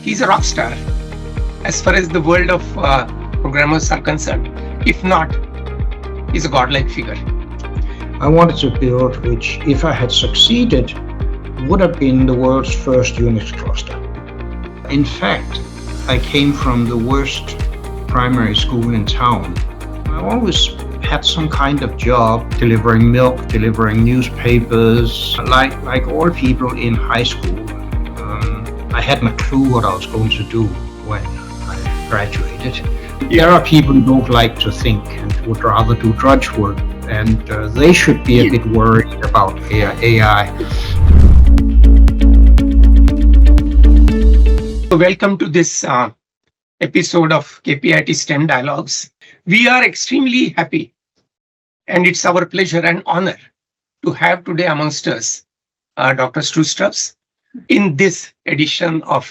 he's a rock star as far as the world of programmers are concerned. If not, he's a godlike figure. I wanted to build which, if I had succeeded, would have been the world's first Unix cluster. In fact, I came from the worst primary school in town. I always had some kind of job, delivering milk, delivering newspapers, like all people in high school. I hadn't a clue what I was going to do when I graduated. There are people who don't like to think and would rather do drudge work, and they should be a bit worried about AI. Welcome to this episode of KPIT STEM Dialogues. We are extremely happy, and it's our pleasure and honor to have today amongst us Dr. Stroustrup in this edition of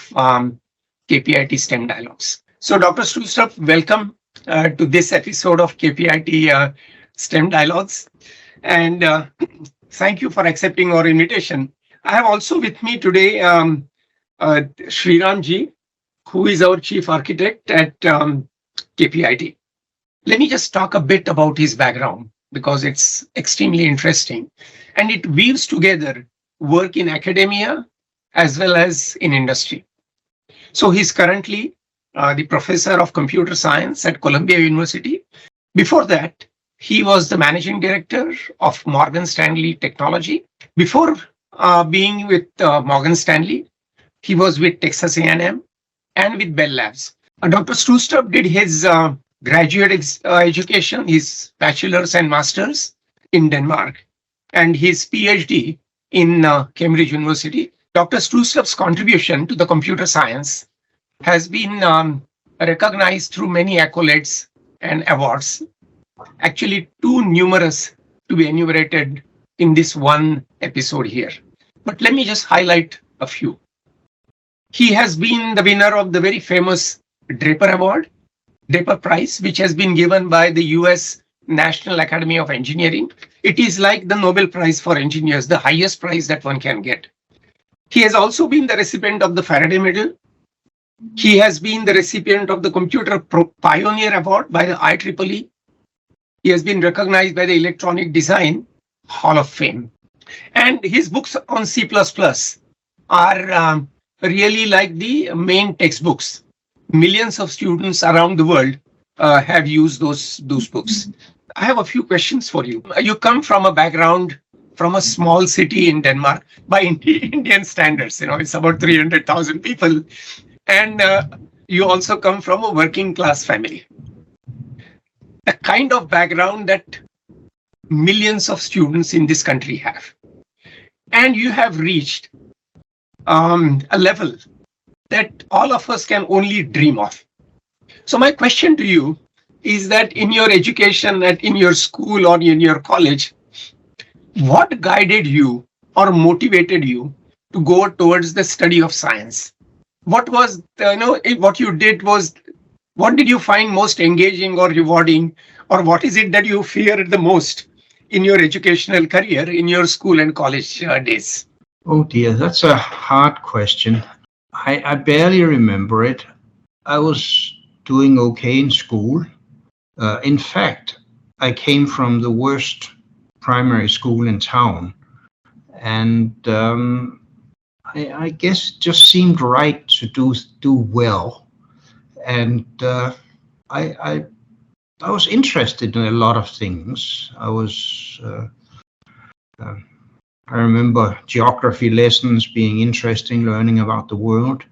KPIT STEM Dialogues. So Dr. Stroustrup, welcome to this episode of KPIT STEM Dialogues, and thank you for accepting our invitation. I have also with me today Sriram ji, who is our chief architect at KPIT. Let me just talk a bit about his background because it's extremely interesting, and it weaves together work in academia as well as in industry. So he's currently the professor of computer science at Columbia University. Before that, he was the managing director of Morgan Stanley Technology. Before being with Morgan Stanley, he was with Texas A&M and with Bell Labs. Dr. Stroustrup did his graduate education, his bachelor's and master's in Denmark, and his PhD in Cambridge University. Dr. Stroustrup's contribution to the computer science has been recognized through many accolades and awards, actually too numerous to be enumerated in this one episode here. But let me just highlight a few. He has been the winner of the very famous Draper Award, Draper Prize, which has been given by the US National Academy of Engineering. It is like the Nobel Prize for engineers, the highest prize that one can get. He has also been the recipient of the Faraday Medal. He has been the recipient of the Computer Pioneer Award by the IEEE. He has been recognized by the Electronic Design Hall of Fame. And his books on C++ are really like the main textbooks. Millions of students around the world have used those books. I have a few questions for you. You come from a background from a small city in Denmark by Indian standards. It's about 300,000 people. And you also come from a working class family. The kind of background that millions of students in this country have. And you have reached a level that all of us can only dream of. So my question to you is that in your education, in your school or in your college, what guided you or motivated you to go towards the study of science? What was, what you did was, what did you find most engaging or rewarding, or what is it that you feared the most in your educational career, in your school and college days? Oh dear, that's a hard question. I barely remember it. I was doing okay in school. In fact, I came from the worst primary school in town, and I guess it just seemed right to do well. And I was interested in a lot of things. I remember geography lessons being interesting, learning about the world.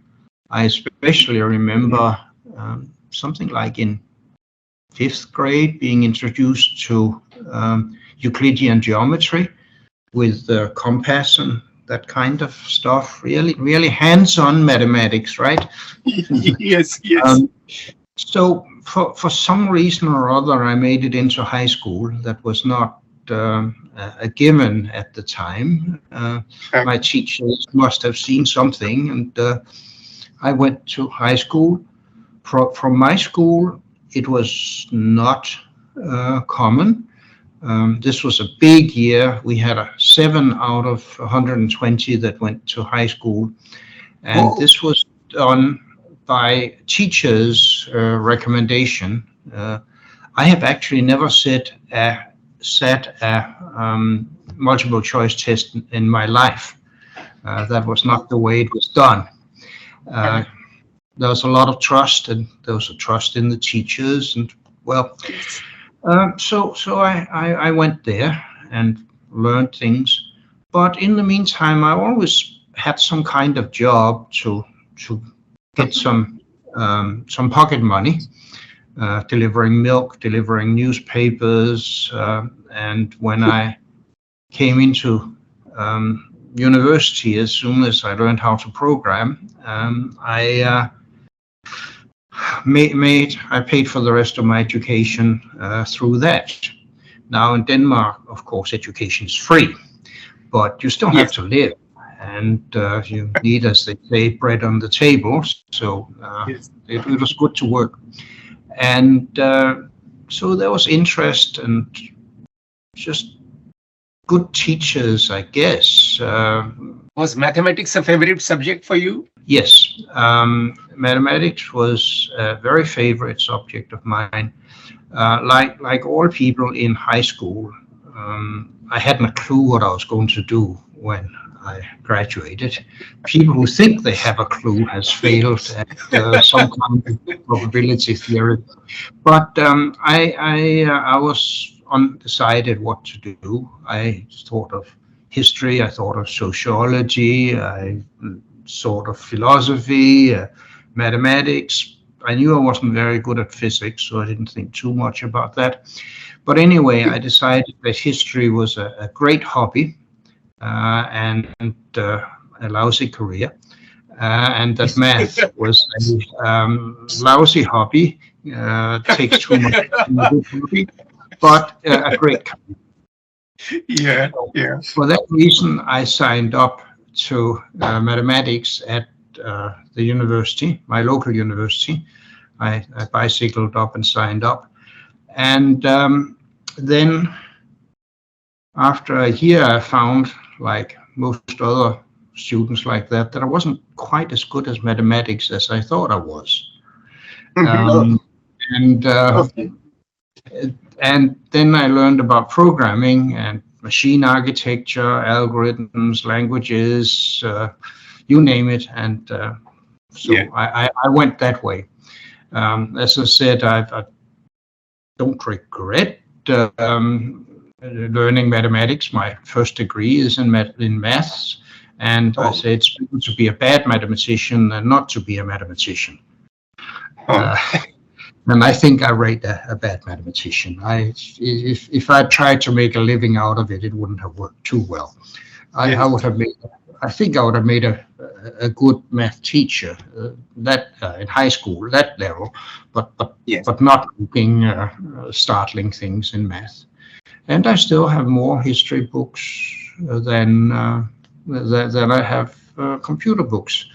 I especially remember something like in 5th grade being introduced to Euclidean geometry with the compass and that kind of stuff. Really hands-on mathematics, right? Yes. So for some reason or other, I made it into high school. That was not a given at the time. My teachers must have seen something, and I went to high school. From my school, it was not common. This was a big year. We had 7 out of 120 that went to high school, and this was done by teachers' recommendation, I have actually never sat a multiple choice test in my life. That was not the way it was done. There was a lot of trust, and there was a trust in the teachers, and well, so I went there and learned things. But in the meantime, I always had some kind of job to get some pocket money, delivering milk, delivering newspapers, and when I came into university, as soon as I learned how to program, I paid for the rest of my education through that. Now in Denmark, of course, education is free, but you still have to live, and you need, as they say, bread on the table. So it was good to work, and so there was interest and just good teachers, I guess. Was mathematics a favorite subject for you? Yes, mathematics was a very favorite subject of mine. Like all people in high school, I hadn't a clue what I was going to do when I graduated. People who think they have a clue has failed at some kind of probability theory. But I was undecided what to do. I thought of history, I thought of sociology, I thought of philosophy, mathematics. I knew I wasn't very good at physics, so I didn't think too much about that. But anyway, I decided that history was a great hobby and a lousy career, and that math was a lousy hobby, takes too much hobby, but a great career. Yeah. For that reason, I signed up to mathematics at the university, my local university. I bicycled up and signed up. And then after a year, I found, like most other students like that I wasn't quite as good as mathematics as I thought I was. And then I learned about programming and machine architecture, algorithms, languages, you name it. And I went that way. As I said, I don't regret learning mathematics. My first degree is in maths. And I say it's better to be a bad mathematician than not to be a mathematician. And I think I rate a bad mathematician. If I tried to make a living out of it, it wouldn't have worked too well. I think I would have made a good math teacher in high school, that level, but not making startling things in math. And I still have more history books than I have computer books.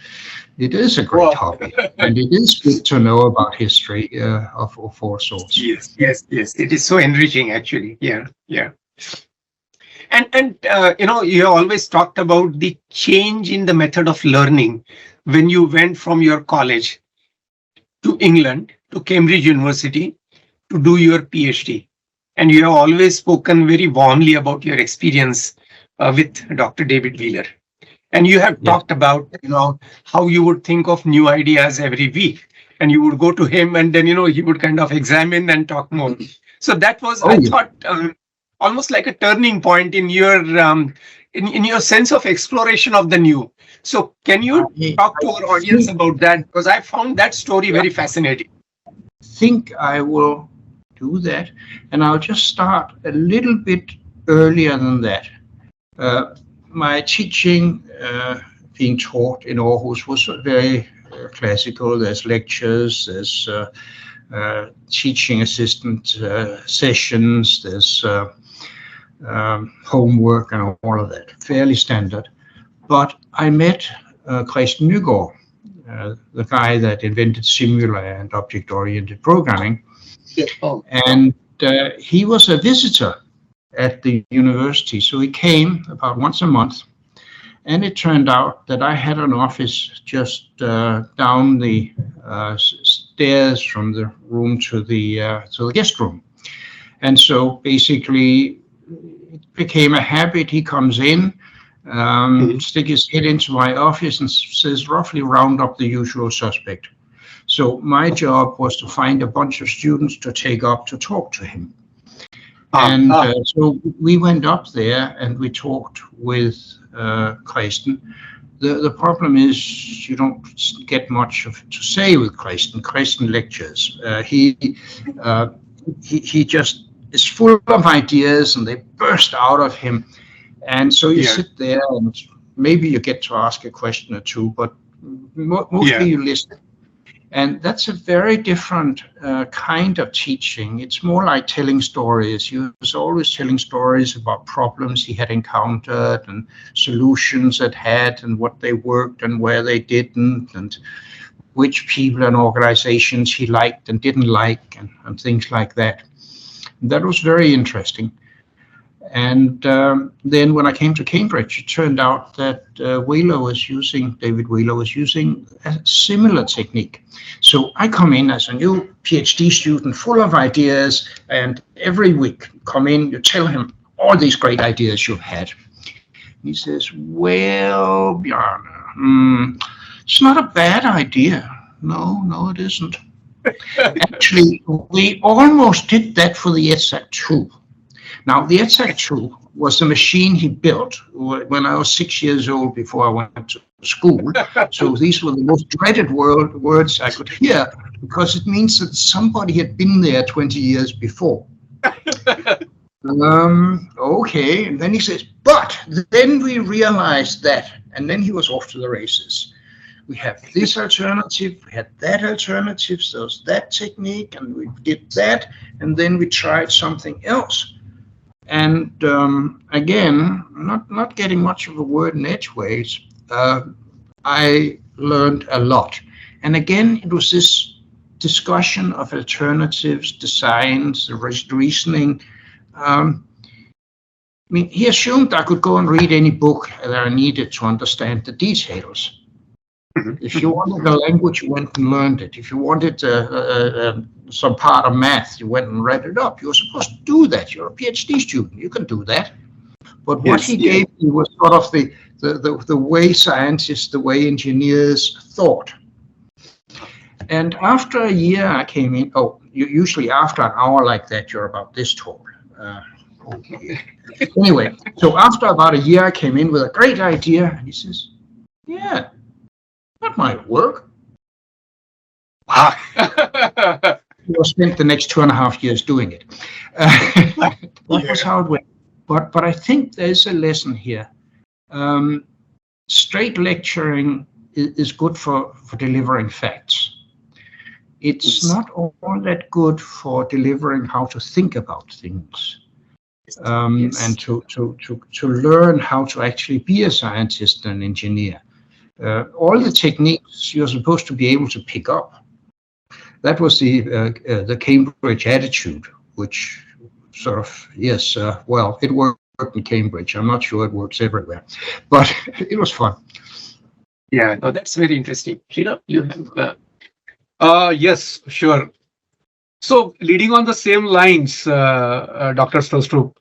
It is a great hobby, and it is good to know about history of all sorts. Yes. It is so enriching, actually. Yeah. And you always talked about the change in the method of learning when you went from your college to England, to Cambridge University, to do your PhD. And you have always spoken very warmly about your experience with Dr. David Wheeler. And you have talked about, how you would think of new ideas every week, and you would go to him, and then, he would kind of examine and talk more. So that was, thought, almost like a turning point in your in your sense of exploration of the new. So can you talk to our audience about that? Because I found that story very fascinating. I think I will do that, and I'll just start a little bit earlier than that. My teaching, being taught in Aarhus, was very classical. There's lectures, there's teaching assistant sessions, there's homework and all of that, fairly standard. But I met Christian Nygaard, the guy that invented Simula and object-oriented programming. And he was a visitor at the university. So he came about once a month, and it turned out that I had an office just down the stairs from the room to the guest room. And so basically it became a habit. He comes in, stick his head into my office and says, roughly round up the usual suspect. So my job was to find a bunch of students to take up to talk to him. So we went up there and we talked with Christian. The problem is you don't get much to say with Christian. Christian lectures. He just is full of ideas and they burst out of him. And so you sit there and maybe you get to ask a question or two, but mostly you listen. And that's a very different kind of teaching. It's more like telling stories. He was always telling stories about problems he had encountered and solutions that had and what they worked and where they didn't and which people and organizations he liked and didn't like and things like that. That was very interesting. And then when I came to Cambridge, it turned out that David Wheeler was using a similar technique. So I come in as a new PhD student full of ideas, and every week come in, you tell him all these great ideas you've had. He says, well, Bjarne, it's not a bad idea. No, it isn't. Actually, we almost did that for the ETSAC-2. Now, the ETSAC-2 was a machine he built when I was 6 years old before I went to school. So these were the most dreaded words I could hear because it means that somebody had been there 20 years before. Okay, and then he says, but then we realized that, and then he was off to the races. We have this alternative, we had that alternative, so there's that technique, and we did that, and then we tried something else. And again, not getting much of a word in edgeways, I learned a lot. And again, it was this discussion of alternatives, designs, the reasoning. I mean, he assumed I could go and read any book that I needed to understand the details. If you wanted a language, you went and learned it. If you wanted some part of math, you went and read it up. You were supposed to do that. You're a PhD student. You can do that. But what he gave me was sort of the way scientists, the way engineers thought. And after a year, I came in. Usually after an hour like that, you're about this tall. Anyway, so after about a year, I came in with a great idea. And he says, yeah, that might work. Wow. We'll spend the next 2.5 years doing it. That was how it went. But I think there's a lesson here. Straight lecturing is good for delivering facts. It's not all that good for delivering how to think about things. And to learn how to actually be a scientist and engineer. All the techniques you're supposed to be able to pick up. That was the Cambridge attitude, which sort of, well, it worked in Cambridge. I'm not sure it works everywhere, but it was fun. Yeah, no, that's very interesting. Sheila, you have... Yes, sure. So leading on the same lines, Dr. Stroustrup,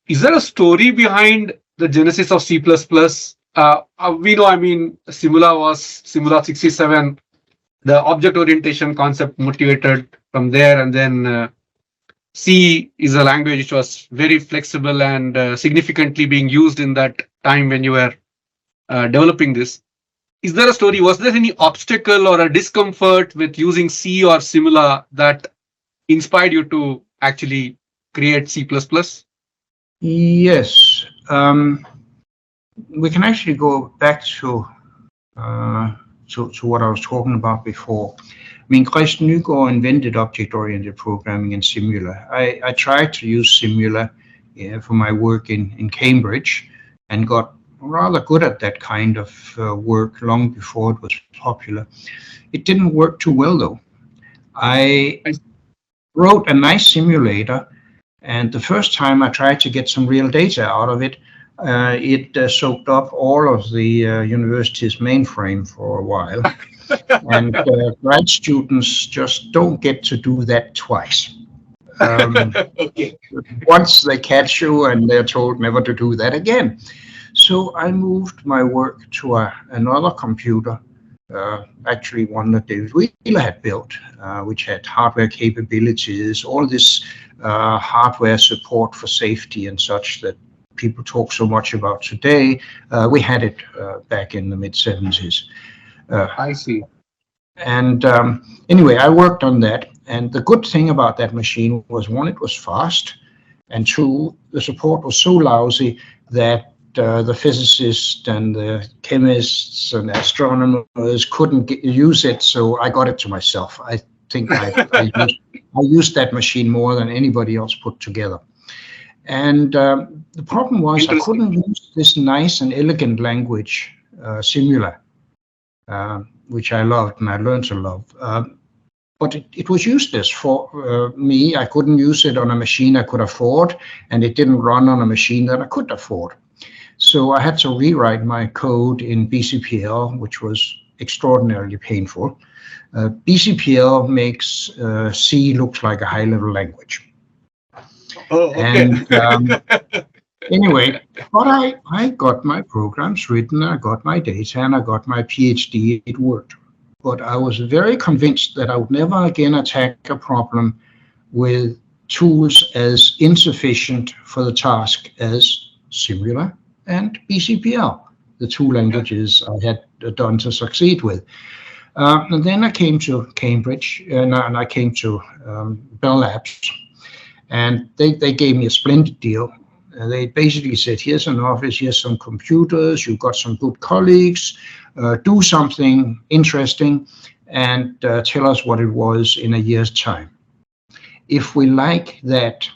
is there a story behind the genesis of C++? We know, I mean, Simula 67, the object orientation concept motivated from there, and then C is a language which was very flexible and significantly being used in that time when you were developing this. Is there a story? Was there any obstacle or a discomfort with using C or Simula that inspired you to actually create C++? Yes. We can actually go back to what I was talking about before. I mean, Christian Nygaard invented object-oriented programming in Simula. I tried to use Simula for my work in Cambridge and got rather good at that kind of work long before it was popular. It didn't work too well, though. I wrote a nice simulator, and the first time I tried to get some real data out of it, It soaked up all of the university's mainframe for a while. And grad students just don't get to do that twice. Okay. Once they catch you and they're told never to do that again. So I moved my work to another computer, actually one that David Wheeler had built, which had hardware capabilities, all this hardware support for safety and such that people talk so much about today. We had it back in the mid-70s. I see. And anyway, I worked on that. And the good thing about that machine was, one, it was fast, and two, the support was so lousy that the physicists and the chemists and astronomers couldn't use it, so I got it to myself. I think I used that machine more than anybody else put together. And the problem was I couldn't use this nice and elegant language, Simula, which I loved and I learned to love. But it was useless for me. I couldn't use it on a machine I could afford, and it didn't run on a machine that I could afford. So I had to rewrite my code in BCPL, which was extraordinarily painful. BCPL makes C look like a high-level language. Oh, okay. And anyway, but I got my programs written, I got my data, and I got my PhD. It worked. But I was very convinced that I would never again attack a problem with tools as insufficient for the task as Simula and BCPL, the two languages I had done to succeed with. And then I came to Cambridge, and I came to Bell Labs, and they gave me a splendid deal. They basically said, here's an office, here's some computers, you've got some good colleagues, do something interesting, and tell us what it was in a year's time. If we like that,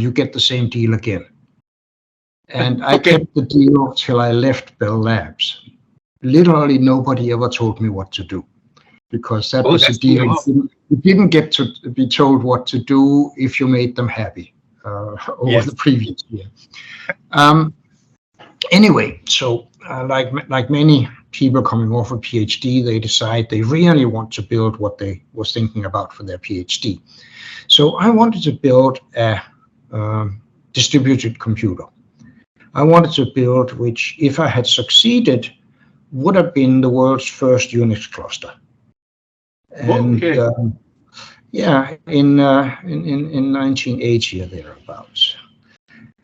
you get the same deal again. And I kept the deal till I left Bell Labs. Literally nobody ever told me what to do, because that was the deal. You didn't get to be told what to do if you made them happy over the previous year. Anyway, so like many people coming off a PhD, they decide they really want to build what they was thinking about for their PhD. So I wanted to build a distributed computer. I wanted to build which, if I had succeeded, would have been the world's first Unix cluster. And in 1980 or thereabouts.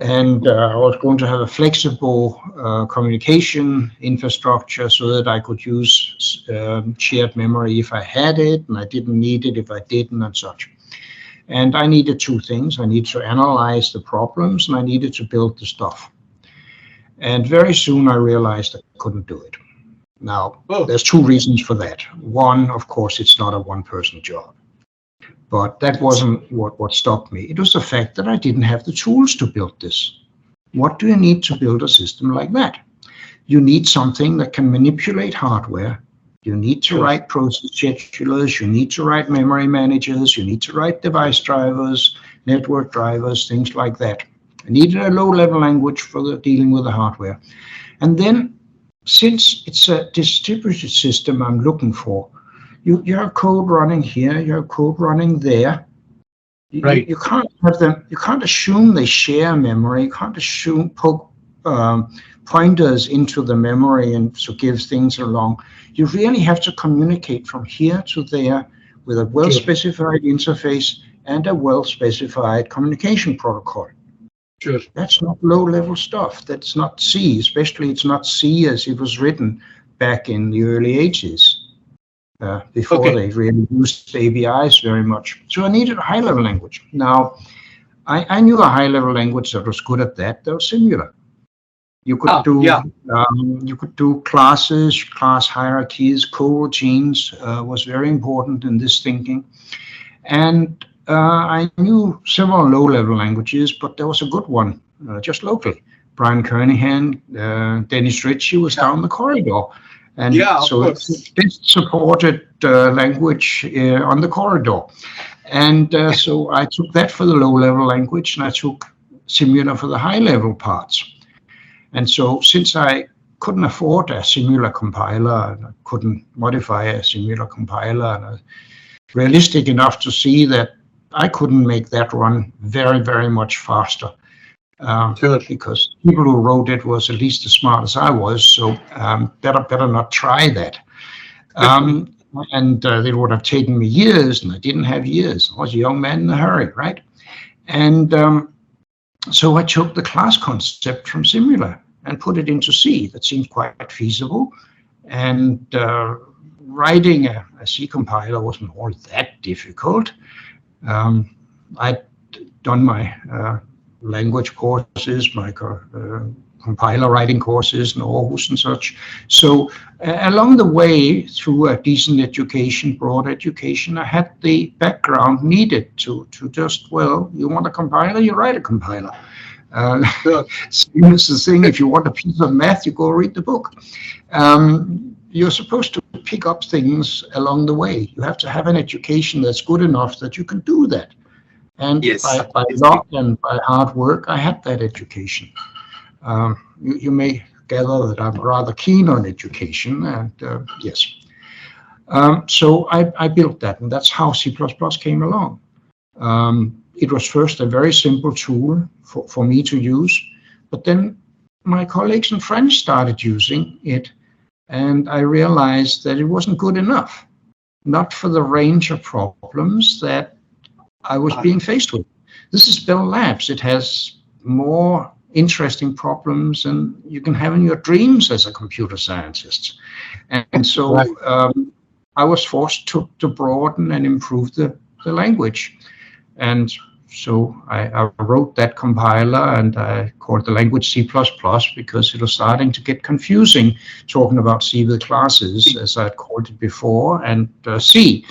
And I was going to have a flexible communication infrastructure so that I could use shared memory if I had it, and I didn't need it if I didn't, and such. And I needed two things. I needed to analyze the problems, and I needed to build the stuff. And very soon I realized I couldn't do it. Now, there's two reasons for that. One, of course, it's not a one-person job. But that wasn't what stopped me. It was the fact that I didn't have the tools to build this. What do you need to build a system like that? You need something that can manipulate hardware. You need to write process schedulers. You need to write memory managers. You need to write device drivers, network drivers, things like that. I needed a low-level language for dealing with the hardware. And then, since it's a distributed system I'm looking for, you have code running here, you have code running there. You can't have them. You can't assume they share memory. You can't assume poke pointers into the memory and to give things along. You really have to communicate from here to there with a well-specified interface and a well-specified communication protocol. Sure. That's not low-level stuff. That's not C, especially it's not C as it was written back in the early 80s. Before they really used APIs very much. So I needed a high-level language. Now, I knew a high-level language that was good at that. That was Simula. You could do classes, class hierarchies, coroutines was very important in this thinking. And I knew several low-level languages, but there was a good one just locally. Brian Kernighan, Dennis Ritchie was down the corridor. And so it supported language on the corridor. And so I took that for the low-level language, and I took Simula for the high-level parts. And so since I couldn't afford a similar compiler, and I couldn't modify a similar compiler, and I was realistic enough to see that I couldn't make that run very, very much faster. Sure. Because people who wrote it was at least as smart as I was, so better not try that. And it would have taken me years, and I didn't have years. I was a young man in a hurry, right? And so I took the class concept from Simula and put it into C. That seemed quite feasible. And writing a C compiler wasn't all that difficult. I'd done my language courses, my compiler writing courses in Aarhus and such. So along the way, through a decent education, broad education, I had the background needed to just, well, you want a compiler, you write a compiler. Same as the thing, if you want a piece of math, you go read the book. You're supposed to pick up things along the way. You have to have an education that's good enough that you can do that. And Yes. by luck and by hard work, I had that education. You may gather that I'm rather keen on education, and yes. So I built that, and that's how C++ came along. It was first a very simple tool for me to use, but then my colleagues and friends started using it, and I realized that it wasn't good enough, not for the range of problems that I was being faced with. This is Bell Labs. It has more interesting problems than you can have in your dreams as a computer scientist. And so I was forced to broaden and improve the language. And so I wrote that compiler, and I called the language C++ because it was starting to get confusing talking about C with classes, as I'd called it before, and C.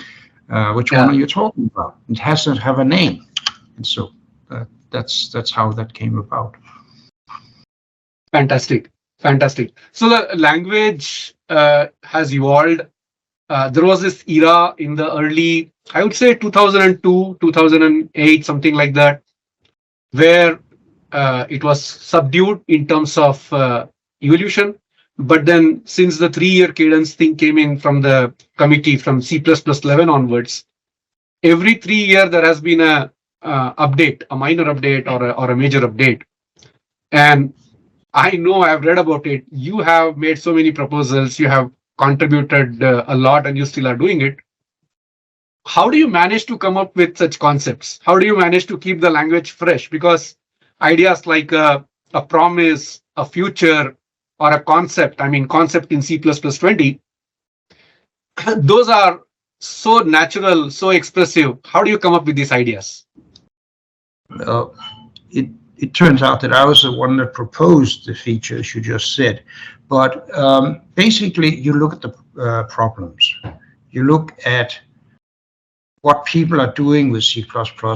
Which one are you talking about? It has to have a name. And so that's how that came about. Fantastic. So the language has evolved. There was this era in the early, I would say 2002, 2008, something like that, where it was subdued in terms of evolution. But then since the 3-year cadence thing came in from the committee from C++ 11 onwards, every 3 year there has been a update, a minor update or a major update. And I know I've read about it. You have made so many proposals, you have contributed a lot, and you still are doing it. How do you manage to come up with such concepts? How do you manage to keep the language fresh? Because ideas like a promise, a future, or a concept, concept in C++ 20, those are so natural, so expressive. How do you come up with these ideas? Well, it turns out that I was the one that proposed the features you just said. But basically, you look at the problems. You look at what people are doing with C++,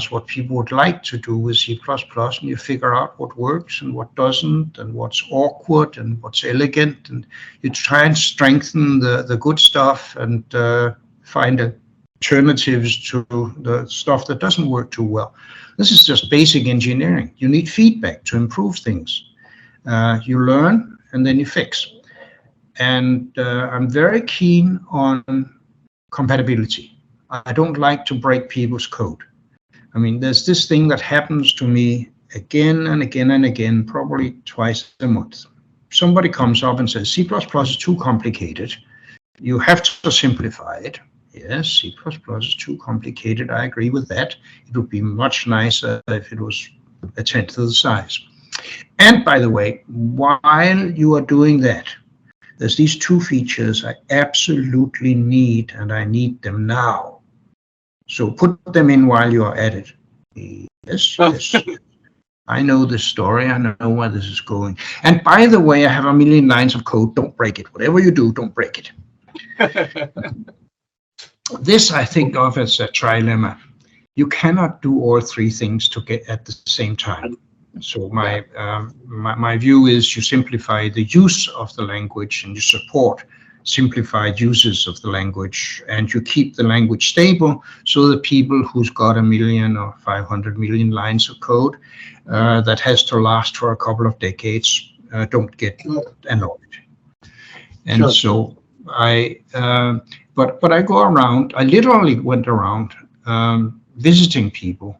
what people would like to do with C++, and you figure out what works and what doesn't, and what's awkward and what's elegant, and you try and strengthen the good stuff and find alternatives to the stuff that doesn't work too well. This is just basic engineering. You need feedback to improve things. You learn and then you fix. And I'm very keen on compatibility. I don't like to break people's code. There's this thing that happens to me again and again and again, probably twice a month. Somebody comes up and says, C++ is too complicated. You have to simplify it. Yes, C++ is too complicated. I agree with that. It would be much nicer if it was a tenth of the size. And by the way, while you are doing that, there's these two features I absolutely need, and I need them now. So put them in while you are at it. Yes, yes. I know this story. I know where this is going. And by the way, I have a million lines of code. Don't break it. Whatever you do, don't break it. This I think of as a trilemma. You cannot do all three things at the same time. So my view is you simplify the use of the language and you support simplified uses of the language, and you keep the language stable so that people who's got 1 million or 500 million lines of code that has to last for a couple of decades don't get annoyed. And so but I go around. I literally went around visiting people.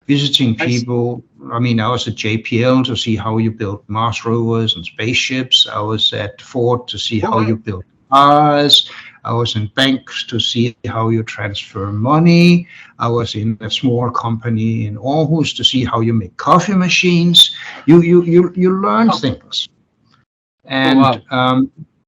I mean, I was at JPL to see how you build Mars rovers and spaceships. I was at Ford to see how you build cars. I was in banks to see how you transfer money. I was in a small company in Aarhus to see how you make coffee machines. You learn things, and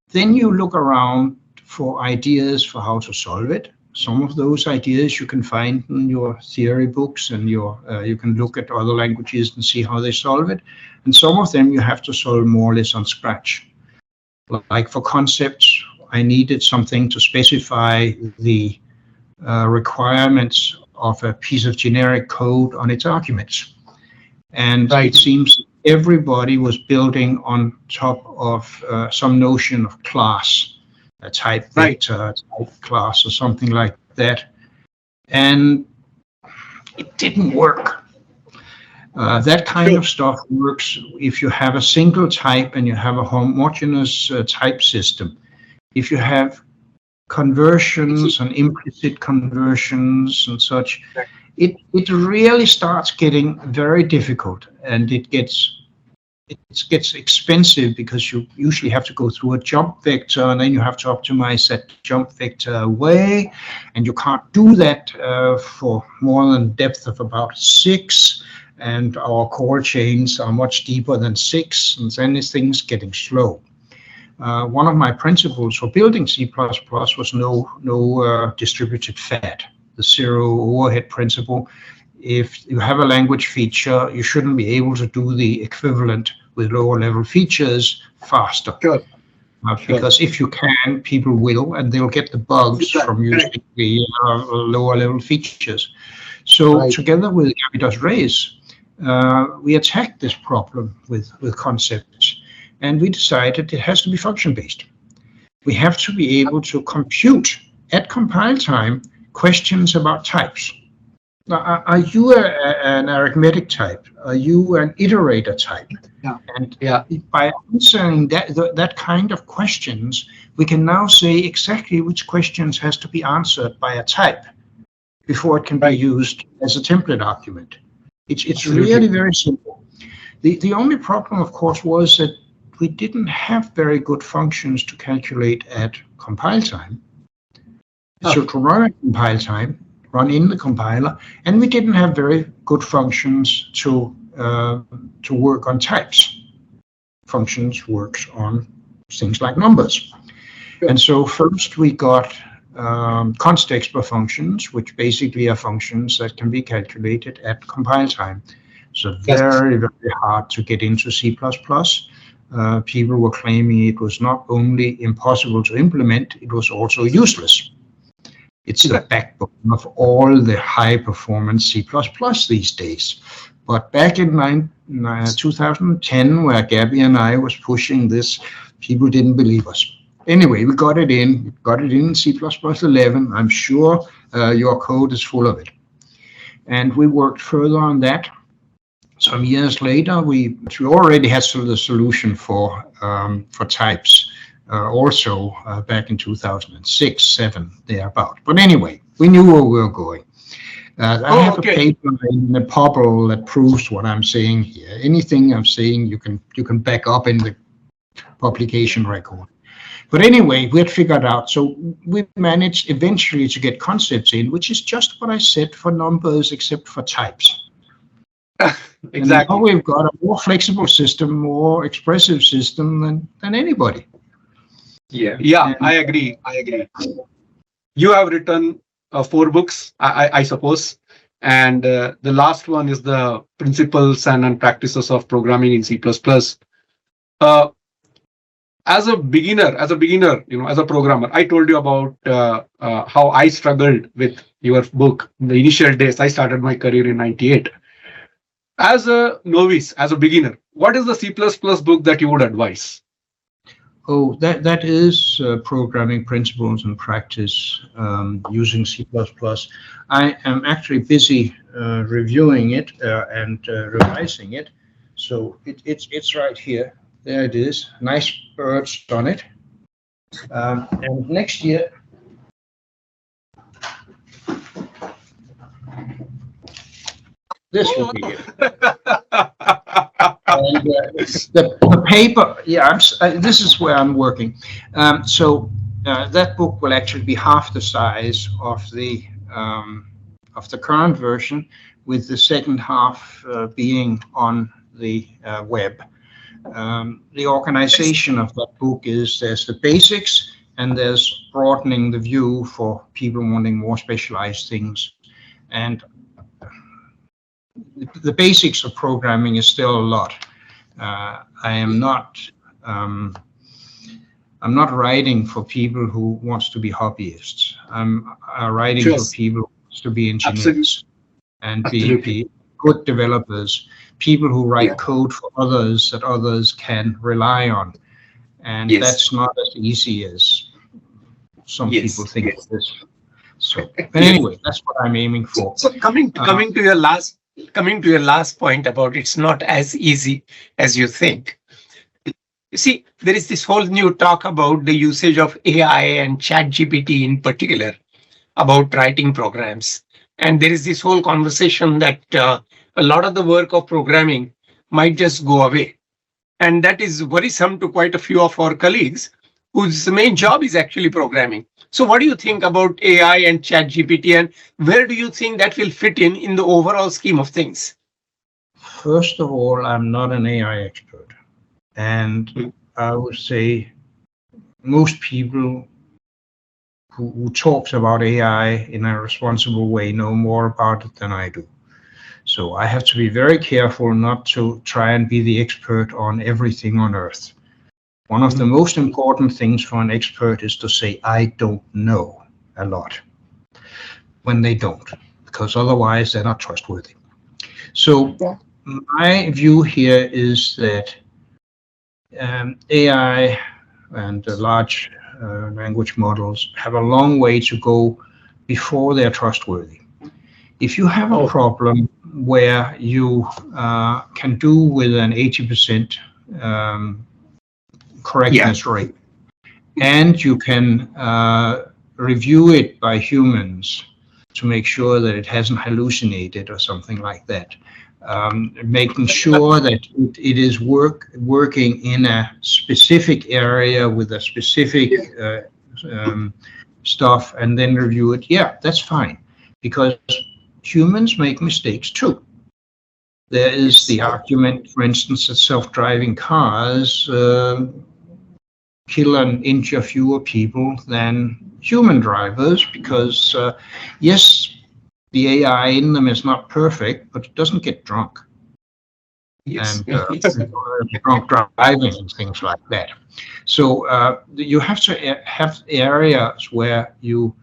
then you look around for ideas for how to solve it. Some of those ideas you can find in your theory books, and you can look at other languages and see how they solve it. And some of them you have to solve more or less on scratch. Like for concepts, I needed something to specify the requirements of a piece of generic code on its arguments. And it seems everybody was building on top of some notion of class, a type vector, type class, or something like that. And it didn't work. That kind of stuff works if you have a single type and you have a homogeneous type system. If you have conversions and implicit conversions and such, it really starts getting very difficult, and it gets expensive because you usually have to go through a jump vector, and then you have to optimize that jump vector away, and you can't do that for more than depth of about 6, and our core chains are much deeper than 6, and then this thing's getting slow. One of my principles for building C++ was no distributed fat, the zero overhead principle. If you have a language feature, you shouldn't be able to do the equivalent with lower level features faster. Because if you can, people will, and they'll get the bugs from using the lower level features. So together with Gabby Reyes, we attacked this problem with concepts. And we decided it has to be function-based. We have to be able to compute at compile time questions about types. Now, are you an arithmetic type? Are you an iterator type? And by answering that kind of questions, we can now say exactly which questions has to be answered by a type before it can be used as a template argument. It's really very simple. The only problem, of course, was that we didn't have very good functions to calculate at compile time. So to run at compile time, run in the compiler, and we didn't have very good functions to work on types. Functions works on things like numbers. And so first we got const expr functions, which basically are functions that can be calculated at compile time. So very, very hard to get into C++. People were claiming it was not only impossible to implement, it was also useless. It's the backbone of all the high-performance C++ these days. But back in 2010, where Gabby and I was pushing this, people didn't believe us. Anyway, we got it in C++ 11. I'm sure your code is full of it. And we worked further on that. Some years later, we already had the solution for types, also back in 2006, 7, thereabout. But anyway, we knew where we were going. I have a paper in the Pobble that proves what I'm saying here. Anything I'm saying, you can back up in the publication record. But anyway, we had figured out, so we managed eventually to get concepts in, which is just what I said for numbers, except for types. Exactly. And now we've got a more flexible system, more expressive system than anybody. I agree. You have written 4 books, I suppose, and the last one is the Principles and Practices of Programming in C++. As a beginner, as a programmer, I told you about how I struggled with your book in the initial days. I started my career in '98. As a novice, as a beginner, what is the C++ book that you would advise? Oh, that is Programming Principles and Practice using C++. I am actually busy reviewing it and revising it. So it's right here. there it is. Nice birds on it. And next year, this will be it. And the paper, yeah, this is where I'm working. So that book will actually be half the size of the current version, with the second half being on the web. The organization of that book is there's the basics and there's broadening the view for people wanting more specialized things. And the basics of programming is still a lot. I'm not writing for people who wants to be hobbyists. I'm writing for people who wants to be engineers and be good developers, people who write code for others that others can rely on. And that's not as easy as some people think it is. So, but anyway, that's what I'm aiming for. So coming to your last point about it's not as easy as you think. You see, there is this whole new talk about the usage of AI and ChatGPT in particular about writing programs. And there is this whole conversation that a lot of the work of programming might just go away. And that is worrisome to quite a few of our colleagues whose main job is actually programming. So what do you think about AI and ChatGPT, and where do you think that will fit in the overall scheme of things? First of all, I'm not an AI expert. And I would say most people who talks about AI in a responsible way know more about it than I do. So I have to be very careful not to try and be the expert on everything on earth. One of the most important things for an expert is to say, I don't know a lot, when they don't, because otherwise they're not trustworthy. So my view here is that AI and large language models have a long way to go before they're trustworthy. If you have a problem where you can do with an 80% correctness rate, and you can review it by humans to make sure that it hasn't hallucinated or something like that, making sure that it is working in a specific area with a specific stuff, and then review it, that's fine, because humans make mistakes too. There is the argument, for instance, that self-driving cars kill and injure fewer people than human drivers, because yes, the AI in them is not perfect, but it doesn't get drunk. And drunk driving and things like that. So you have to have areas where you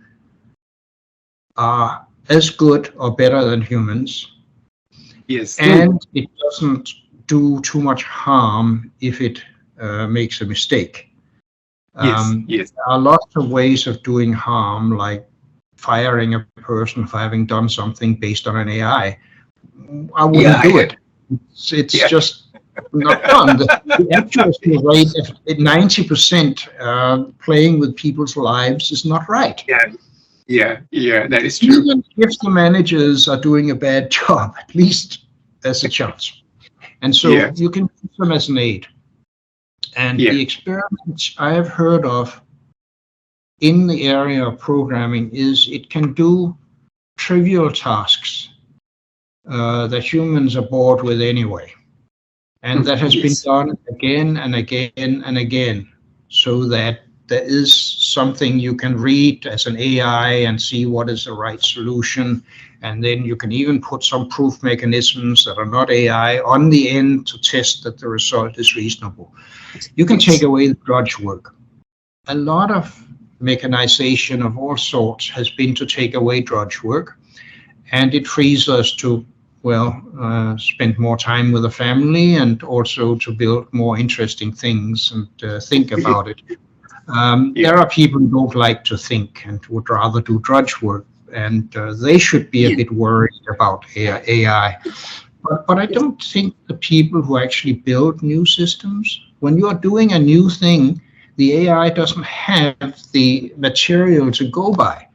are as good or better than humans. And it doesn't do too much harm if it makes a mistake. There are lots of ways of doing harm, like firing a person for having done something based on an AI. I wouldn't do it. It's just not fun. The accuracy rate at 90% playing with people's lives is not right. That is true. Even if the managers are doing a bad job, at least there's a chance. And so you can use them as an aid. And the experiments I have heard of in the area of programming is it can do trivial tasks that humans are bored with anyway. And that has been done again and again and again, so that there is something you can read as an AI and see what is the right solution. And then you can even put some proof mechanisms that are not AI on the end to test that the result is reasonable. You can take away the drudge work. A lot of mechanization of all sorts has been to take away drudge work, and it frees us to, spend more time with the family, and also to build more interesting things and think about it. There are people who don't like to think and would rather do drudge work, and they should be a bit worried about AI. But I don't think the people who actually build new systems when you are doing a new thing, the AI doesn't have the material to go by.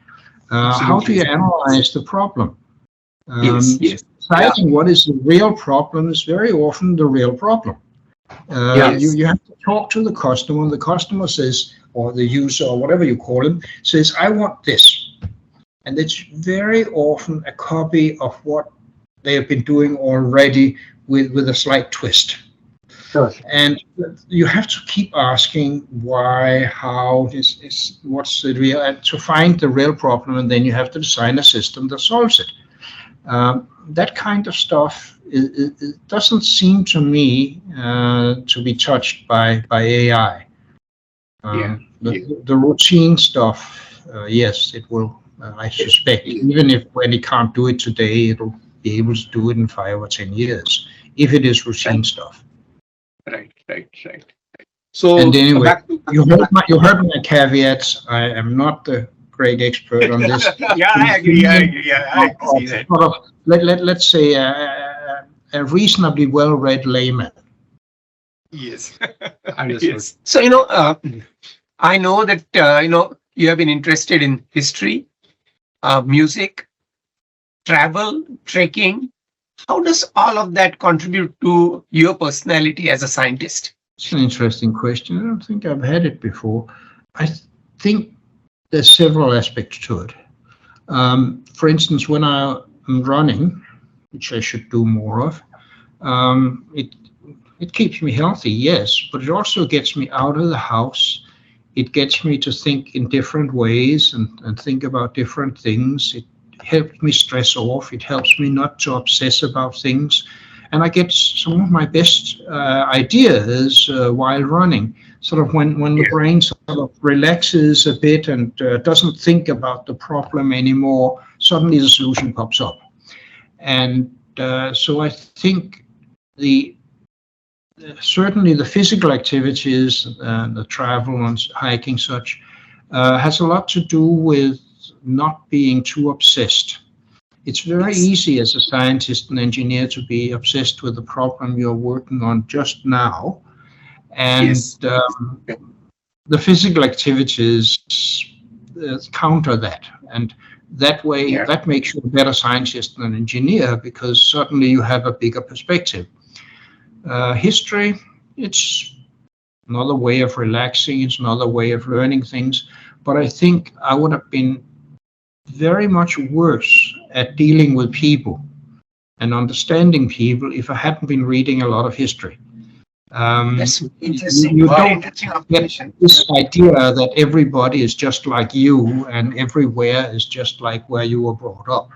How do you analyze the problem? Yes. Deciding what is the real problem is very often the real problem. You have to talk to the customer, and the customer says, or the user, or whatever you call him, says, I want this. And it's very often a copy of what they have been doing already with a slight twist. Sure. And you have to keep asking why, how, what's the real, and to find the real problem, and then you have to design a system that solves it. That kind of stuff, it doesn't seem to me to be touched by AI. The routine stuff, yes, it will. I suspect, even if when it can't do it today, it'll be able to do it in 5 or 10 years, if it is routine stuff. Right. So, and anyway, you heard my caveats. I am not the great expert on this. I agree. I see that. Sort of, let's say a reasonably well-read layman. Yes. Understood. So, I know that, you have been interested in history, music, travel, trekking. How does all of that contribute to your personality as a scientist? It's an interesting question. I don't think I've had it before. I think there's several aspects to it. For instance, when I'm running, which I should do more of, it keeps me healthy, yes, but it also gets me out of the house. It gets me to think in different ways and think about different things. It helps me stress off. It helps me not to obsess about things. And I get some of my best ideas while running. Sort of when the brain sort of relaxes a bit and doesn't think about the problem anymore, suddenly the solution pops up. And so I think certainly the physical activities, the travel and hiking such, has a lot to do with not being too obsessed. It's very easy as a scientist and engineer to be obsessed with the problem you're working on just now. And the physical activities counter that. And that way, that makes you a better scientist and an engineer, because suddenly you have a bigger perspective. History, it's another way of relaxing, it's another way of learning things. But I think I would have been very much worse at dealing with people and understanding people if I hadn't been reading a lot of history. That's interesting. You don't get this idea that everybody is just like you and everywhere is just like where you were brought up.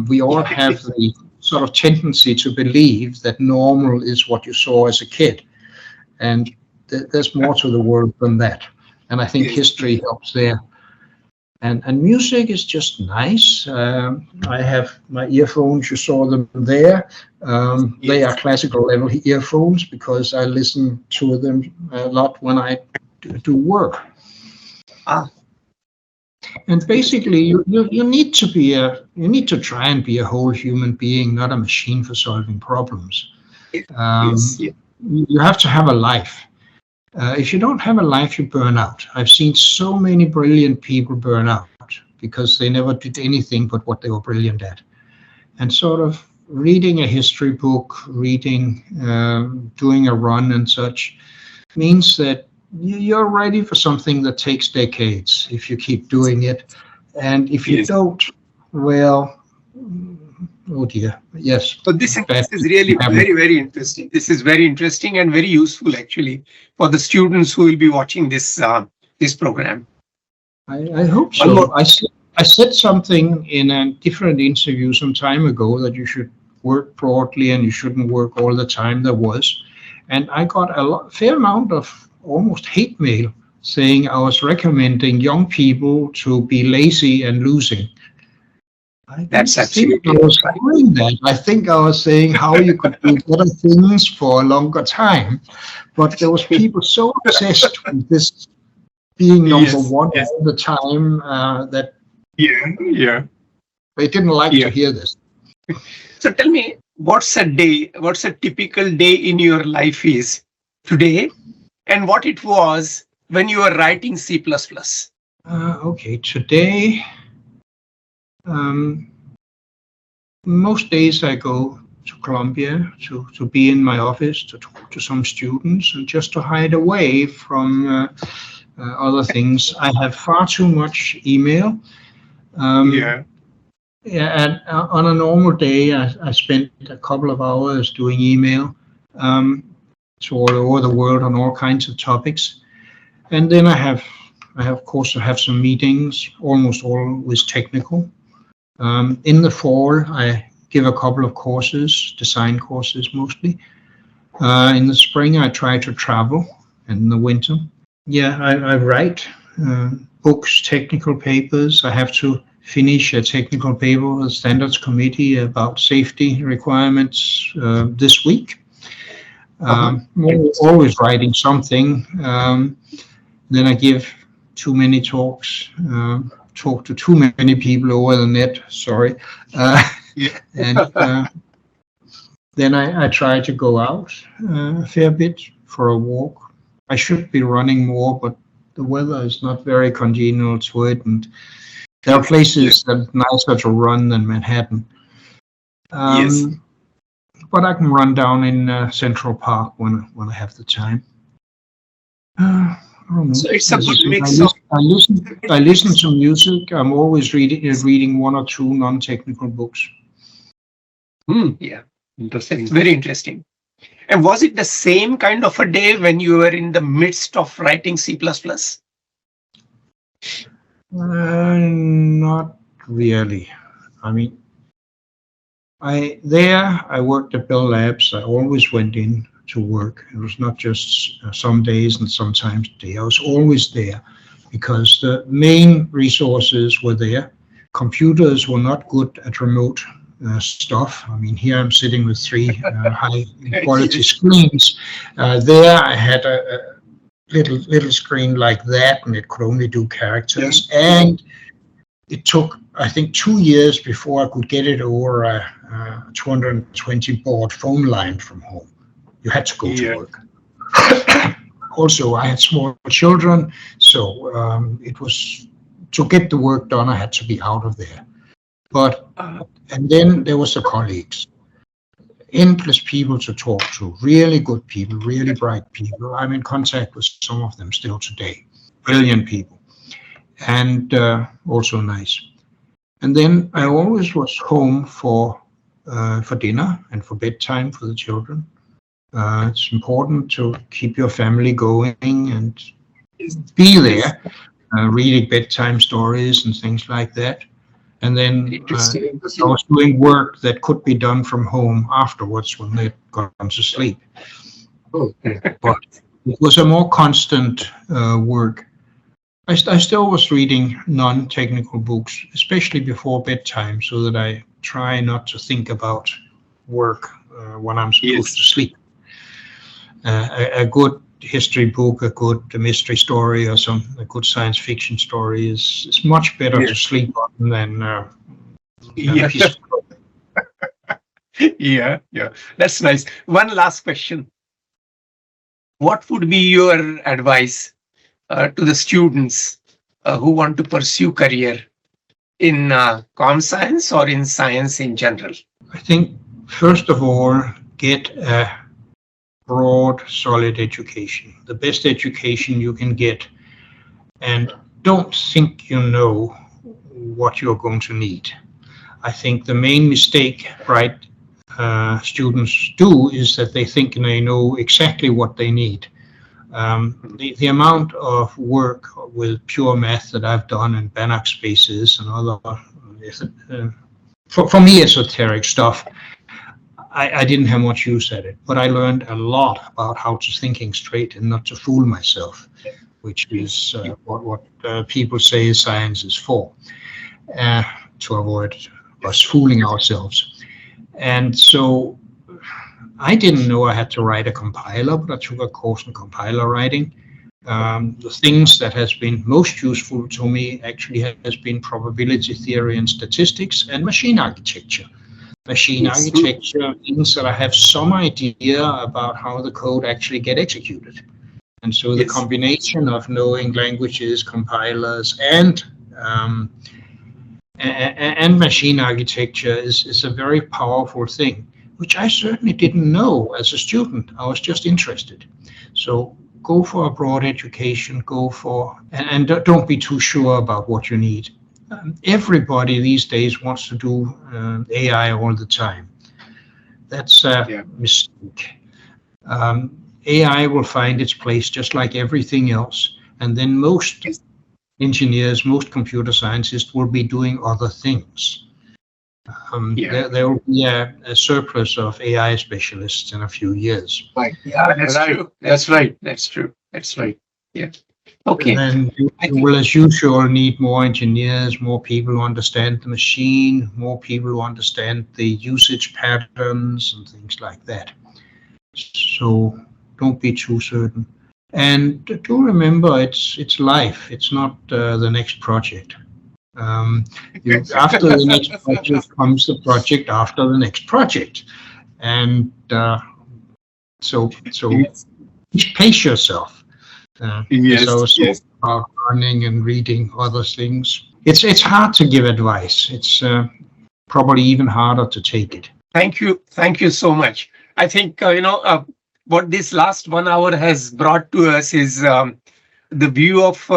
We all have the sort of tendency to believe that normal is what you saw as a kid. And there's more to the world than that. And I think history helps there. And music is just nice. I have my earphones, you saw them there. They are classical level earphones because I listen to them a lot when I do work. And basically, you need to try and be a whole human being, not a machine for solving problems. You have to have a life. If you don't have a life, you burn out. I've seen so many brilliant people burn out because they never did anything but what they were brilliant at. And sort of reading a history book, doing a run and such, means that you're ready for something that takes decades if you keep doing it. And if you don't, well, oh dear, yes. So this is really very, very interesting. This is very interesting and very useful actually for the students who will be watching this program. I hope so. I said something in a different interview some time ago that you should work broadly and you shouldn't work all the time. There was, and I got a fair amount of almost hate mail saying I was recommending young people to be lazy and losing. That's absolutely right. I think I was saying how you could do better things for a longer time, but there was people so obsessed with this being number one all the time that they didn't like to hear this. So tell me, what's a typical day in your life is today and what it was when you were writing C++? Okay, today, most days I go to Columbia to be in my office, to talk to some students, and just to hide away from other things. I have far too much email. Yeah. Yeah, and on a normal day, I spend a couple of hours doing email to all over the world on all kinds of topics. And then I have, of course, I have some meetings, almost always technical. In the fall, I give a couple of courses, design courses mostly. In the spring, I try to travel, and in the winter, yeah, I write books, technical papers. I have to finish a technical paper with the standards committee about safety requirements this week. Always writing something. Then I give too many talks, talk to too many people over the net, sorry. And then I try to go out a fair bit for a walk. I should be running more, but the weather is not very congenial to it, and there are places that are nicer to run than Manhattan. Yes. But I can run down in Central Park when I have the time. I don't know. So it's a good mix I listen to music. I'm always reading one or two non-technical books. Yeah, Interesting. it's very interesting. And was it the same kind of a day when you were in the midst of writing C++? Not really. I mean, I worked at Bell Labs. I always went in to work. It was not just some days and sometimes a day. I was always there because the main resources were there. Computers were not good at remote stuff. I mean, here I'm sitting with three high quality screens. There I had a little screen like that, and it could only do characters. And it took, I think, 2 years before I could get it over a 220 baud phone line from home. You had to go to work. Also, I had small children, so it was, to get the work done, I had to be out of there. But and then there was the colleagues, endless people to talk to, really good people, really bright people. I'm in contact with some of them still today, brilliant people, and also nice. And then I always was home for dinner and for bedtime for the children. It's important to keep your family going and be there, reading bedtime stories and things like that. And then I was doing work that could be done from home afterwards when they'd gone to sleep. But it was a more constant work. I still was reading non-technical books, especially before bedtime, so that I try not to think about work when I'm supposed to sleep. A good history book, a good mystery story, or a good science fiction story is much better to sleep on than Yeah, that's nice. One last question. What would be your advice to the students who want to pursue career in com science or in science in general? I think, first of all, get a broad, solid education, the best education you can get, and don't think you know what you're going to need. I think the main mistake bright students do is that they think they know exactly what they need. The amount of work with pure math that I've done in Banach spaces and other, for me, esoteric stuff, I didn't have much use at it, but I learned a lot about how to thinking straight and not to fool myself, which is what people say science is for, to avoid us fooling ourselves. And so I didn't know I had to write a compiler, but I took a course in compiler writing. The things that has been most useful to me actually has been probability theory and statistics and machine architecture. Machine Yes. architecture means that I have some idea about how the code actually get executed. And so the Yes. combination of knowing languages, compilers, and machine architecture is a very powerful thing, which I certainly didn't know as a student. I was just interested. So go for a broad education, and don't be too sure about what you need. Everybody these days wants to do AI all the time. That's a mistake. AI will find its place just like everything else, and then most engineers, most computer scientists will be doing other things. There will be a surplus of AI specialists in a few years. Right. Yeah, that's true. That's right. That's true. That's right. Yeah. Okay. And then you will, as usual, need more engineers, more people who understand the machine, more people who understand the usage patterns and things like that. So don't be too certain. And do remember, it's life. It's not the next project. After the next project comes the project after the next project, and so pace yourself. Yes. About learning and reading other things. It's hard to give advice. It's probably even harder to take it. Thank you so much. I think what this last 1 hour has brought to us is the view of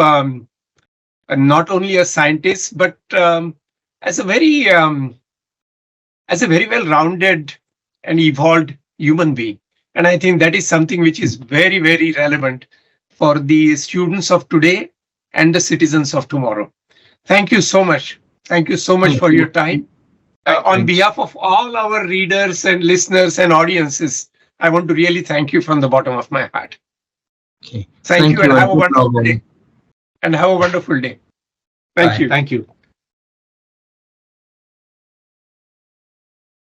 not only a scientist but as a very well-rounded and evolved human being. And I think that is something which is very, very relevant for the students of today and the citizens of tomorrow. Thank you so much. Thank you so much for your time. On behalf of all our readers and listeners and audiences, I want to really thank you from the bottom of my heart. Okay. Thank you, and have a wonderful day. Thank you. Thank you.